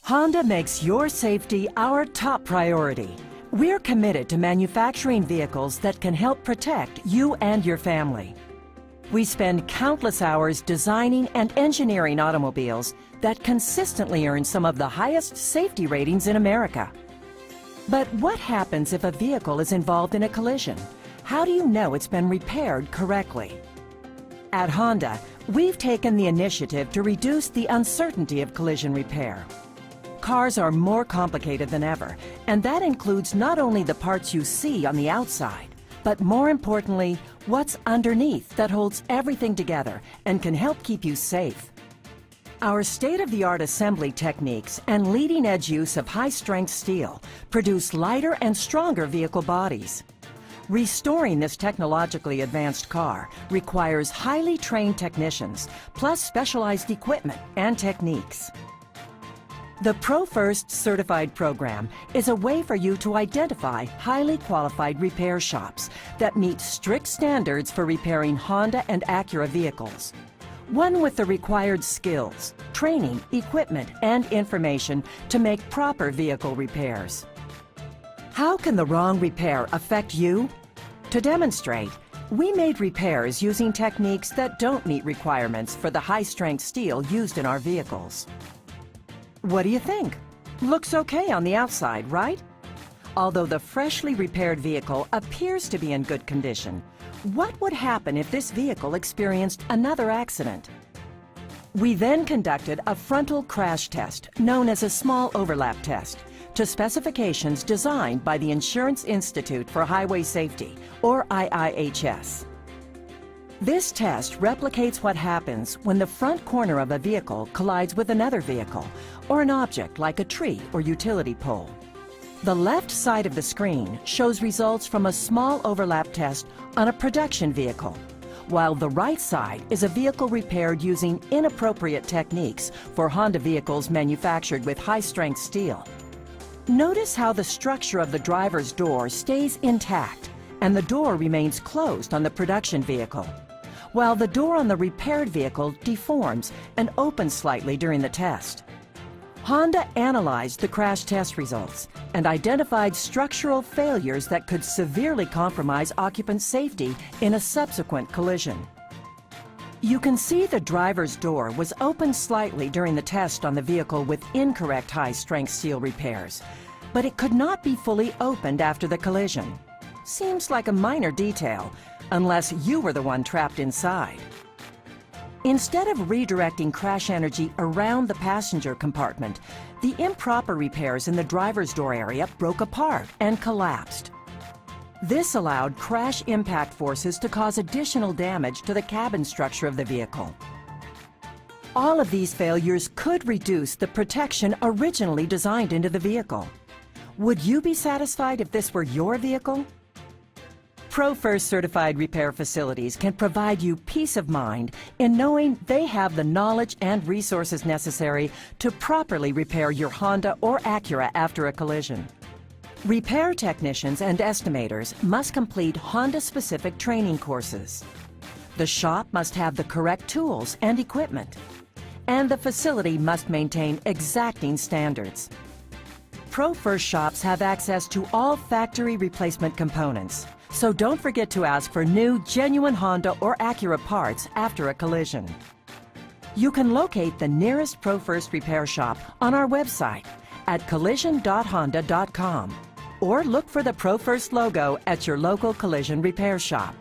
Honda makes your safety our top priority. We're committed to manufacturing vehicles that can help protect you and your family. We spend countless hours designing and engineering automobiles that consistently earn some of the highest safety ratings in America. But what happens if a vehicle is involved in a collision? How do you know it's been repaired correctly? At Honda, we've taken the initiative to reduce the uncertainty of collision repair. Cars are more complicated than ever, and that includes not only the parts you see on the outside, but more importantly, what's underneath that holds everything together and can help keep you safe. Our state-of-the-art assembly techniques and leading-edge use of high-strength steel produce lighter and stronger vehicle bodies. Restoring this technologically advanced car requires highly trained technicians, plus specialized equipment and techniques. The ProFirst certified program is a way for you to identify highly qualified repair shops that meet strict standards for repairing Honda and Acura vehicles. One with the required skills, training, equipment, and information to make proper vehicle repairs. How can the wrong repair affect you? To demonstrate, we made repairs using techniques that don't meet requirements for the high-strength steel used in our vehicles. What do you think? Looks okay on the outside, right? Although the freshly repaired vehicle appears to be in good condition, what would happen if this vehicle experienced another accident? We then conducted a frontal crash test, known as a small overlap test, to specifications designed by the Insurance Institute for Highway Safety, or IIHS. This test replicates what happens when the front corner of a vehicle collides with another vehicle, or an object like a tree or utility pole. The left side of the screen shows results from a small overlap test on a production vehicle, while the right side is a vehicle repaired using inappropriate techniques for Honda vehicles manufactured with high-strength steel. Notice how the structure of the driver's door stays intact and the door remains closed on the production vehicle, while the door on the repaired vehicle deforms and opens slightly during the test. Honda analyzed the crash test results and identified structural failures that could severely compromise occupant safety in a subsequent collision. You can see the driver's door was opened slightly during the test on the vehicle with incorrect high-strength steel repairs, but it could not be fully opened after the collision. Seems like a minor detail, unless you were the one trapped inside. Instead of redirecting crash energy around the passenger compartment, the improper repairs in the driver's door area broke apart and collapsed. This allowed crash impact forces to cause additional damage to the cabin structure of the vehicle. All of these failures could reduce the protection originally designed into the vehicle. Would you be satisfied if this were your vehicle? ProFirst certified repair facilities can provide you peace of mind in knowing they have the knowledge and resources necessary to properly repair your Honda or Acura after a collision. Repair technicians and estimators must complete Honda-specific training courses. The shop must have the correct tools and equipment, and the facility must maintain exacting standards. ProFirst shops have access to all factory replacement components, so don't forget to ask for new, genuine Honda or Acura parts after a collision. You can locate the nearest ProFirst repair shop on our website at collision.honda.com or look for the ProFirst logo at your local collision repair shop.